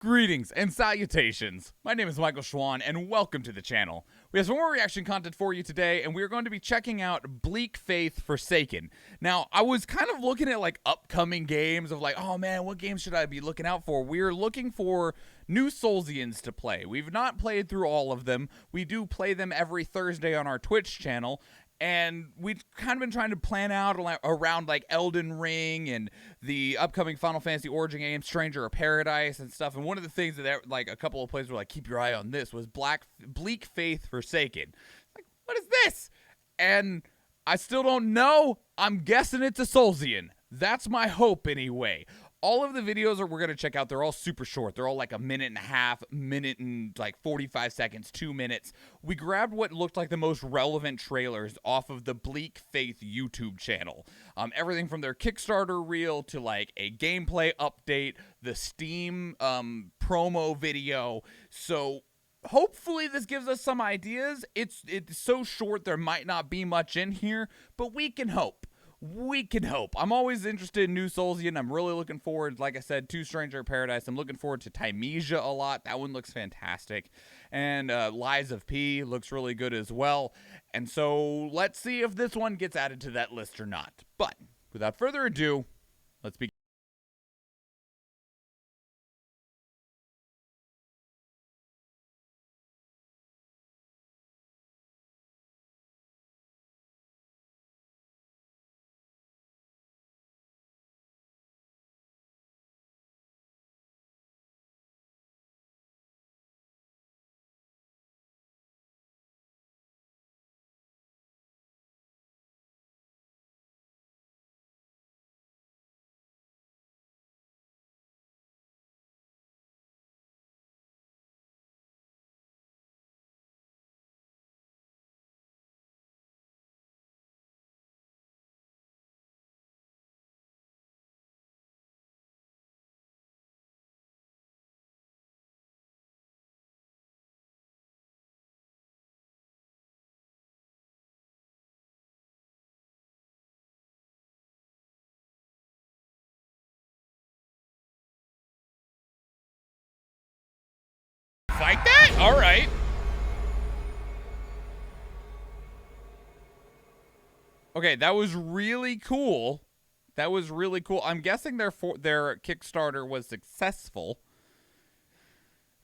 Greetings and salutations. My name is Michael Schwahn, and welcome to the channel. We have some more reaction content for you today, and we are going to be checking out Bleak Faith Forsaken. Now, I was kind of looking at like upcoming games of like, oh man, what games should I be looking out for? We're looking for new Soulsians to play. We've not played through all of them. We do play them every Thursday on our Twitch channel. And we've kind of been trying to plan out around like Elden Ring and the upcoming Final Fantasy Origin game, Stranger of Paradise and stuff. And one of the things that like a couple of places were like, keep your eye on this, was Bleak Faith Forsaken. Like, what is this? And I still don't know. I'm guessing it's a Soulsian. That's my hope anyway. All of the videos that we're going to check out, they're all super short. They're all like a minute and a half, minute and like 45 seconds, 2 minutes. We grabbed what looked like the most relevant trailers off of the Bleak Faith YouTube channel. Everything from their Kickstarter reel to like a gameplay update, the Steam promo video. So hopefully this gives us some ideas. It's so short there might not be much in here, but we can hope. We can hope. I'm always interested in new Soulsian. I'm really looking forward, like I said, to Stranger of Paradise. I'm looking forward to Tymesia a lot. That one looks fantastic. And Lies of P looks really good as well. And so let's see if this one gets added to that list or not. But without further ado, let's begin. Fight that? All right. Okay, that was really cool. That was really cool. I'm guessing their Kickstarter was successful.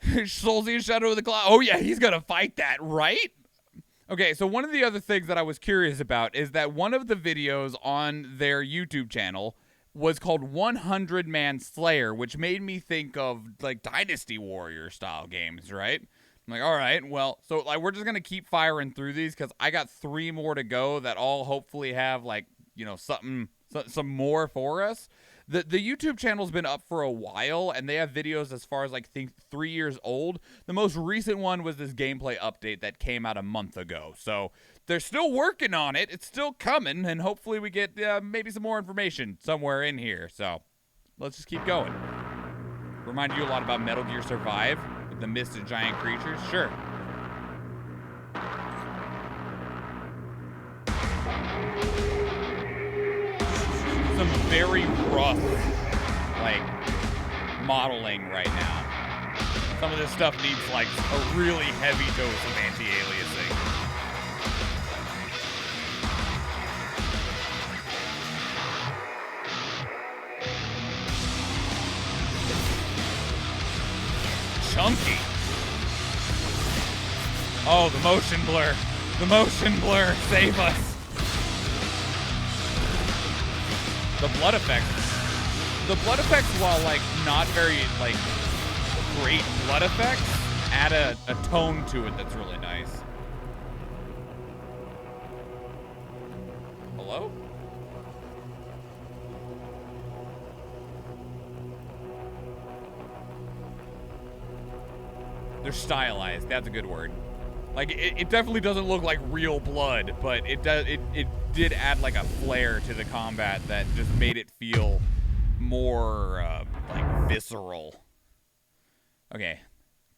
Soulsian Shadow of the Cloud. Oh yeah, he's gonna fight that, right? Okay, so one of the other things that I was curious about is that one of the videos on their YouTube channel was called 100 Man Slayer, which made me think of like Dynasty Warrior style games, right? I'm like, all right, well, so like we're just gonna keep firing through these because I got 3 more to go that all hopefully have like, you know, some more for us. The YouTube channel's been up for a while, and they have videos as far as like 3 years old. The most recent one was this gameplay update that came out a month ago. So they're still working on it. It's still coming, and hopefully we get maybe some more information somewhere in here. So let's just keep going. Remind you a lot about Metal Gear Survive with the mist and giant creatures. Sure. Some very rough, like, modeling right now. Some of this stuff needs, like, a really heavy dose of anti-aliasing. Chunky. Oh, the motion blur. The motion blur. Save us. The blood effects. The blood effects, while like not very like great blood effects, add a tone to it that's really nice. Hello? They're stylized. That's a good word. Like it definitely doesn't look like real blood, but it did add like a flair to the combat that just made it feel more like visceral. Okay,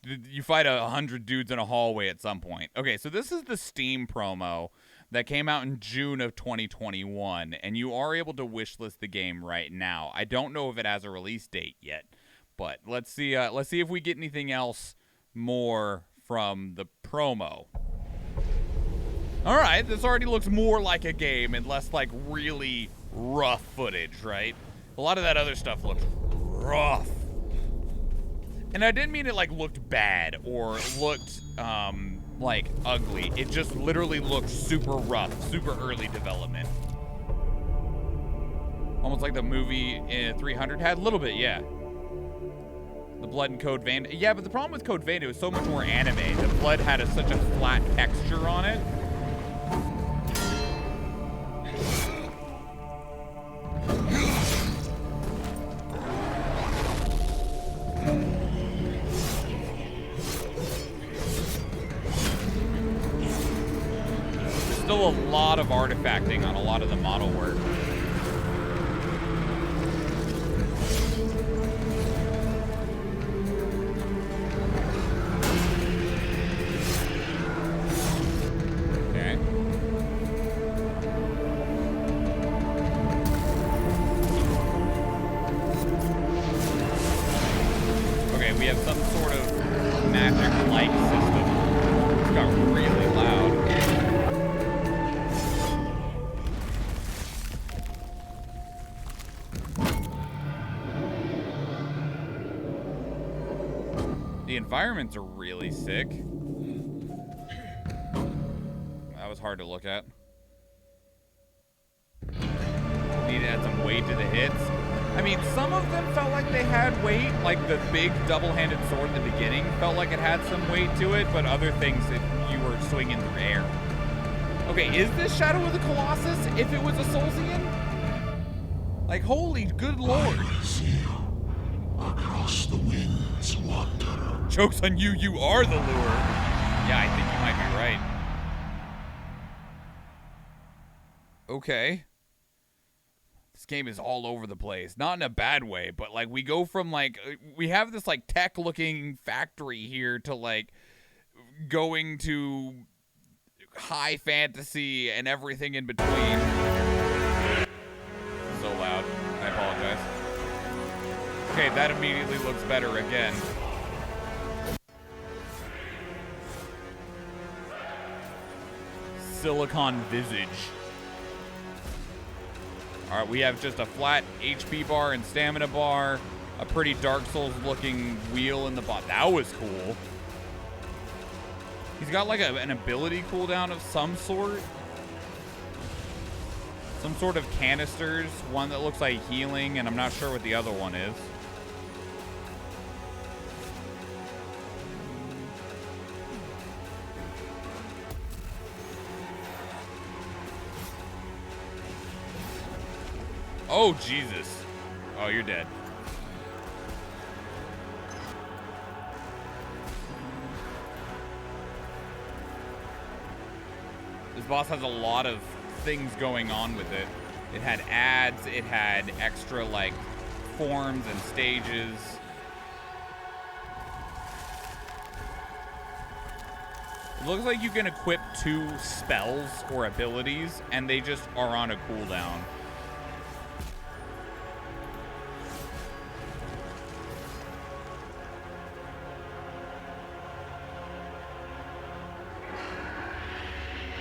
you fight 100 dudes in a hallway at some point. Okay, so this is the Steam promo that came out in June of 2021, and you are able to wishlist the game right now. I don't know if it has a release date yet, But let's see if we get anything else more from the promo. All right, this already looks more like a game and less like really rough footage, right? A lot of that other stuff looked rough. And I didn't mean it like looked bad or looked like ugly. It just literally looked super rough, super early development. Almost like the movie in 300 had a little bit, yeah. The blood in Code Vein. Yeah, but the problem with Code Vein, it was so much more anime. The blood had such a flat texture on it. There's still a lot of artifacting on a lot of the model work. We have some sort of magic light system. It's got really loud. The environments are really sick. That was hard to look at. Need to add some weight to the hits. I mean, some of them felt like they had weight, like the big double-handed sword in the beginning felt like it had some weight to it, but other things that you were swinging through air. Okay, is this Shadow of the Colossus if it was a Soulsian? Like, holy good lord. Across the winds, wanderer. Joke's on you, you are the lure. Yeah, I think you might be right. Okay. This game is all over the place. Not in a bad way, but like we go from like, we have this like tech looking factory here to like going to high fantasy and everything in between. So loud. I apologize. Okay, that immediately looks better again. Silicon Visage. All right, we have just a flat HP bar and stamina bar, a pretty Dark Souls looking wheel in the bottom. That was cool. He's got like an ability cooldown of some sort. Some sort of canisters, one that looks like healing, and I'm not sure what the other one is. Oh, Jesus. Oh, you're dead. This boss has a lot of things going on with it. It had ads, it had extra, like, forms and stages. It looks like you can equip 2 spells or abilities, and they just are on a cooldown.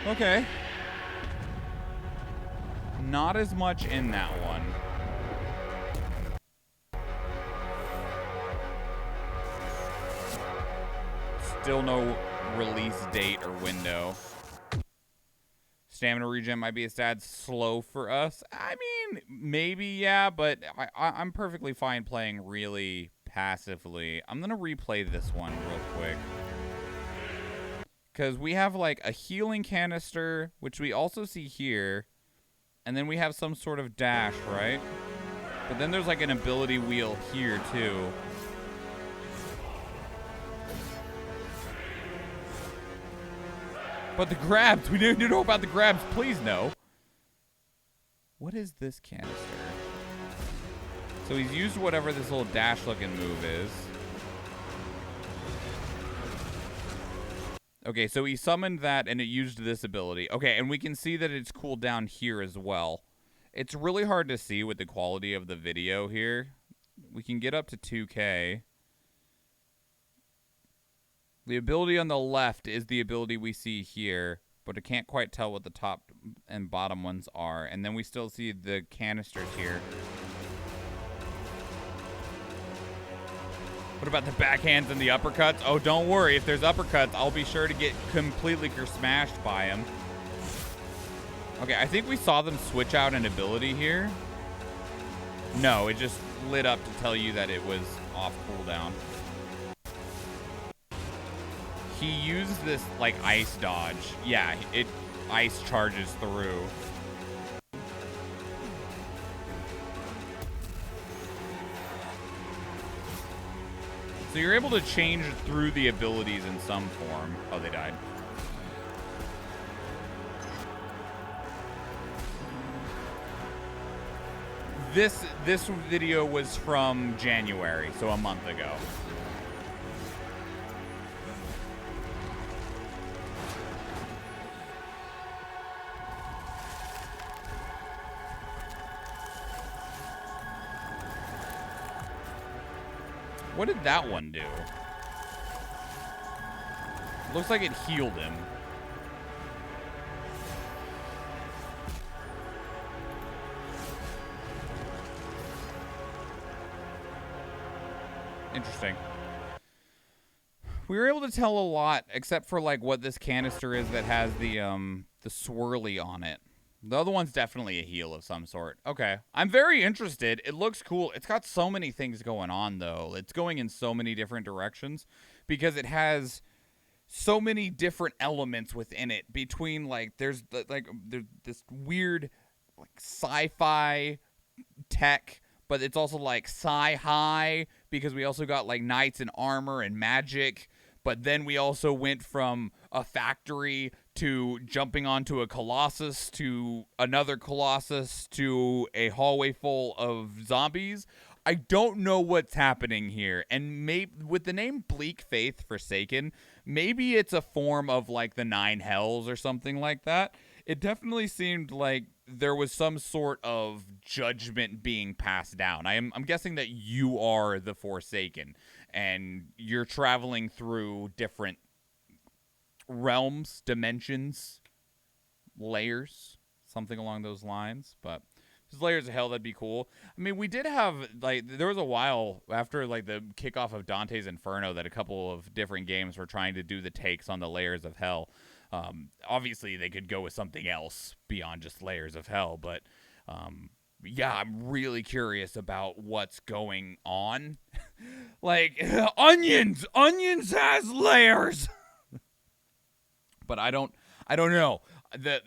Okay. Not as much in that one. Still no release date or window. Stamina regen might be a tad slow for us. I mean, maybe, yeah, but I'm perfectly fine playing really passively. I'm going to replay this one real quick. Because we have, like, a healing canister, which we also see here. And then we have some sort of dash, right? But then there's, like, an ability wheel here, too. But the grabs, we need to know about the grabs. Please, no. What is this canister? So he's used whatever this little dash-looking move is. Okay, so he summoned that, and it used this ability. Okay, and we can see that it's cooled down here as well. It's really hard to see with the quality of the video here. We can get up to 2K. The ability on the left is the ability we see here, but I can't quite tell what the top and bottom ones are. And then we still see the canisters here. What about the backhands and the uppercuts? Oh, don't worry. If there's uppercuts, I'll be sure to get completely smashed by them. Okay, I think we saw them switch out an ability here. No, it just lit up to tell you that it was off cooldown. He used this, like, ice dodge. Yeah, ice charges through. So you're able to change through the abilities in some form. Oh, they died. This video was from January, so a month ago. What did that one do? Looks like it healed him. Interesting. We were able to tell a lot, except for like what this canister is that has the swirly on it. The other one's definitely a heal of some sort. Okay. I'm very interested. It looks cool. It's got so many things going on, though. It's going in so many different directions because it has so many different elements within it. Between, like, there's this weird, like, sci-fi tech, but it's also, like, sci-high because we also got, like, knights in armor and magic. But then we also went from a factory to jumping onto a Colossus to another Colossus to a hallway full of zombies. I don't know what's happening here. And maybe with the name Bleak Faith Forsaken, maybe it's a form of like the Nine Hells or something like that. It definitely seemed like there was some sort of judgment being passed down. I'm guessing that you are the Forsaken and you're traveling through different realms, dimensions, layers, something along those lines. But if there's layers of hell, that'd be cool. I mean, we did have, like, there was a while after, like, the kickoff of Dante's Inferno that a couple of different games were trying to do the takes on the layers of hell. Obviously, they could go with something else beyond just layers of hell, but yeah, I'm really curious about what's going on. Like, onions has layers. But I don't know. The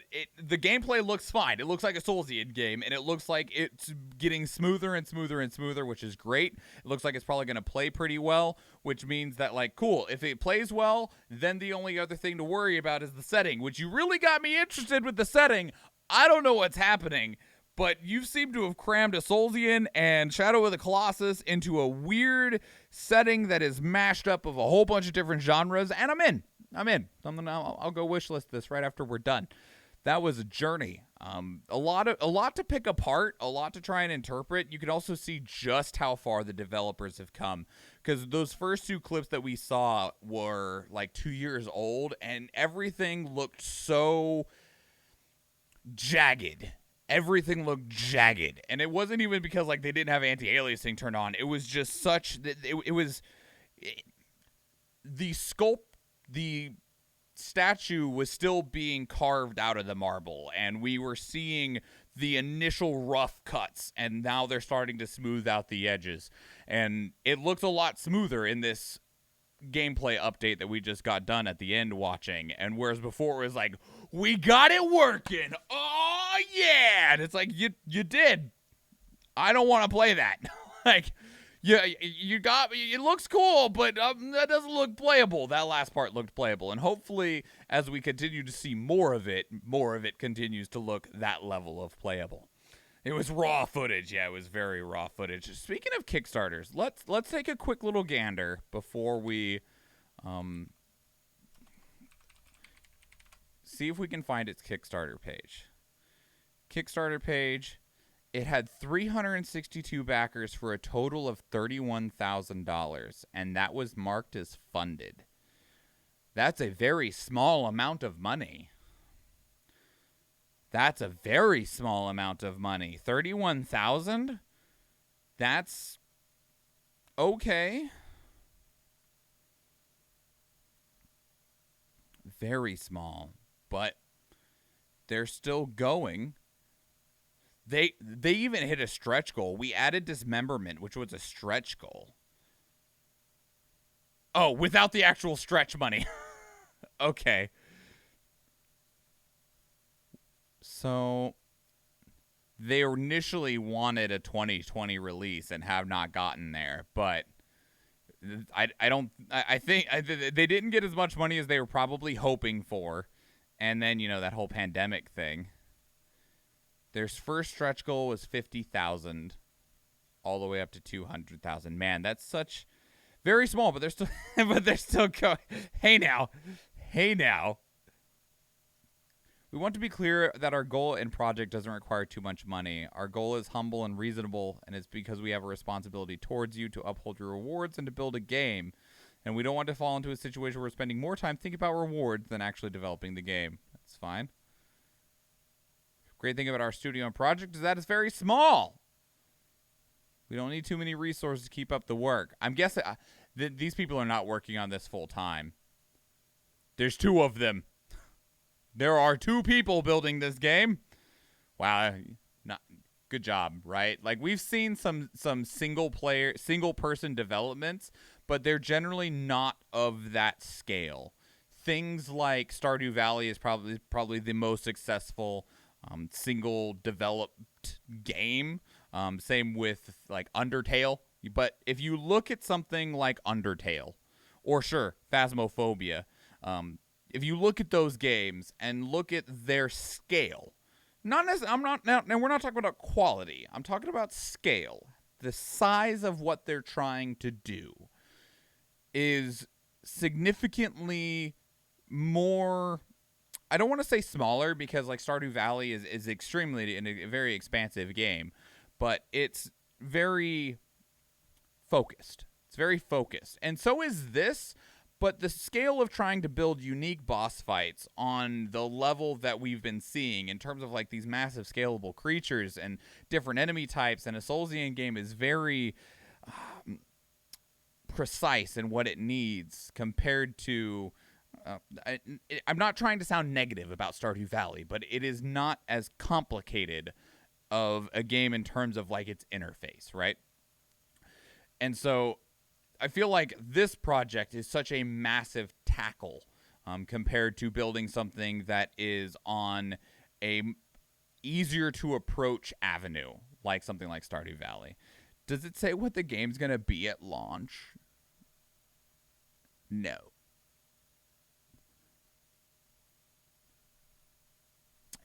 gameplay looks fine. It looks like a Soulsian game, and it looks like it's getting smoother and smoother and smoother, which is great. It looks like it's probably going to play pretty well, which means that, like, cool. If it plays well, then the only other thing to worry about is the setting, which you really got me interested with the setting. I don't know what's happening, but you seem to have crammed a Soulsian and Shadow of the Colossus into a weird setting that is mashed up of a whole bunch of different genres, and I'm in. I'll go wishlist this right after we're done. That was a journey. A lot to pick apart, a lot to try and interpret. You can also see just how far the developers have come, because those first two clips that we saw were like 2 years old, and everything looked so jagged. Everything looked jagged, and it wasn't even because like they didn't have anti-aliasing turned on. It was just such that the sculpt. The statue was still being carved out of the marble, and we were seeing the initial rough cuts, and now they're starting to smooth out the edges. And it looks a lot smoother in this gameplay update that we just got done at the end watching. And whereas before it was like, we got it working. Oh, yeah. And it's like, you did. I don't want to play that. Like, yeah, it looks cool, but that doesn't look playable. That last part looked playable, and hopefully, as we continue to see more of it continues to look that level of playable. It was raw footage, yeah, it was very raw footage. Speaking of Kickstarters, let's take a quick little gander before we see if we can find its Kickstarter page. Kickstarter page It had 362 backers for a total of $31,000, and that was marked as funded. That's a very small amount of money. That's a very small amount of money. 31,000? That's okay. Very small, but they're still going. They even hit a stretch goal. We added dismemberment, which was a stretch goal. Oh, without the actual stretch money. Okay. So they initially wanted a 2020 release and have not gotten there, but I think they didn't get as much money as they were probably hoping for. And then, that whole pandemic thing. Their first stretch goal was 50,000 all the way up to 200,000. Man, that's such very small, but they're still going. Hey now. We want to be clear that our goal and project doesn't require too much money. Our goal is humble and reasonable, and it's because we have a responsibility towards you to uphold your rewards and to build a game. And we don't want to fall into a situation where we're spending more time thinking about rewards than actually developing the game. That's fine. Great thing about our studio and project is that it's very small. We don't need too many resources to keep up the work. I'm guessing these people are not working on this full time. There's 2 of them. There are 2 people building this game. Wow, good job, right? Like, we've seen some single person developments, but they're generally not of that scale. Things like Stardew Valley is probably the most successful single developed game. Same with like Undertale. But if you look at something like Undertale, or sure, Phasmophobia, if you look at those games and look at their scale, we're not talking about quality. I'm talking about scale. The size of what they're trying to do is significantly more. I don't want to say smaller because like Stardew Valley is extremely a very expansive game, but it's very focused. It's very focused. And so is this, but the scale of trying to build unique boss fights on the level that we've been seeing in terms of like these massive scalable creatures and different enemy types and a Soulsian game is very precise in what it needs compared to I'm not trying to sound negative about Stardew Valley, but it is not as complicated of a game in terms of like its interface, right? And so I feel like this project is such a massive tackle compared to building something that is on a easier to approach avenue, like something like Stardew Valley. Does it say what the game's going to be at launch? No.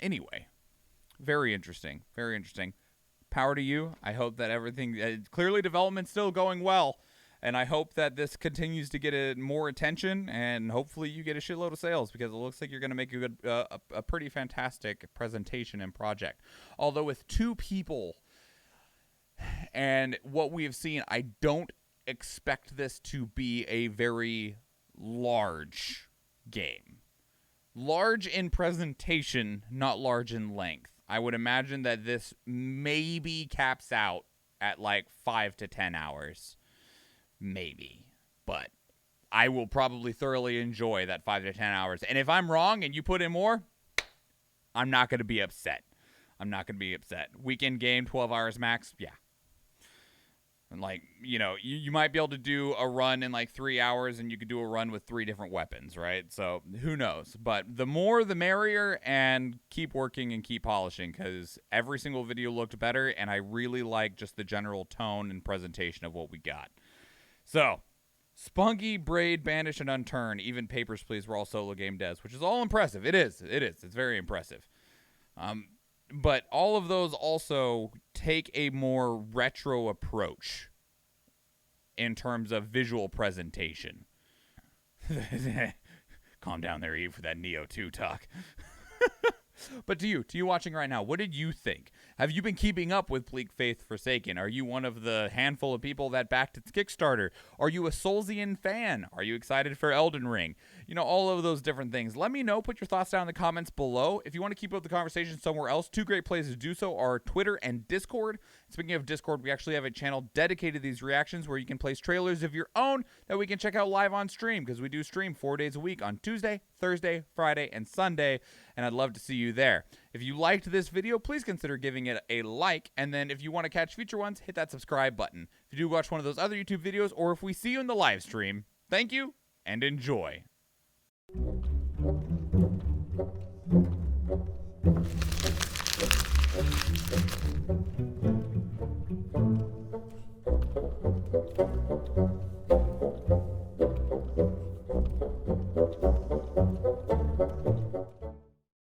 Anyway, very interesting. Very interesting. Power to you. I hope that everything... clearly, development's still going well. And I hope that this continues to get more attention. And hopefully you get a shitload of sales. Because it looks like you're going to make a good, a pretty fantastic presentation and project. Although with 2 people... And what we have seen, I don't expect this to be a very large game. Large in presentation, not large in length. I would imagine that this maybe caps out at like 5 to 10 hours. Maybe. But I will probably thoroughly enjoy that 5 to 10 hours. And if I'm wrong and you put in more, I'm not going to be upset. Weekend game, 12 hours max, yeah. And like, you might be able to do a run in like 3 hours and you could do a run with 3 different weapons, right? So who knows? But the more the merrier, and keep working and keep polishing because every single video looked better and I really like just the general tone and presentation of what we got. So, Spunky, Braid, Banish, and Unturn, even Papers, Please were all solo game devs, which is all impressive. It is. It's very impressive. But all of those also take a more retro approach in terms of visual presentation. Calm down there, Eve, for that Neo 2 talk. But to you watching right now, what did you think? Have you been keeping up with Bleak Faith Forsaken? Are you one of the handful of people that backed its Kickstarter? Are you a Soulsian fan? Are you excited for Elden Ring? You know, all of those different things. Let me know. Put your thoughts down in the comments below. If you want to keep up the conversation somewhere else, two great places to do so are Twitter and Discord. Speaking of Discord, we actually have a channel dedicated to these reactions where you can place trailers of your own that we can check out live on stream, because we do stream 4 days a week on Tuesday, Thursday, Friday, and Sunday, and I'd love to see you there. If you liked this video, please consider giving it a like, and then if you want to catch future ones, hit that subscribe button. If you do watch one of those other YouTube videos, or if we see you in the live stream, thank you and enjoy.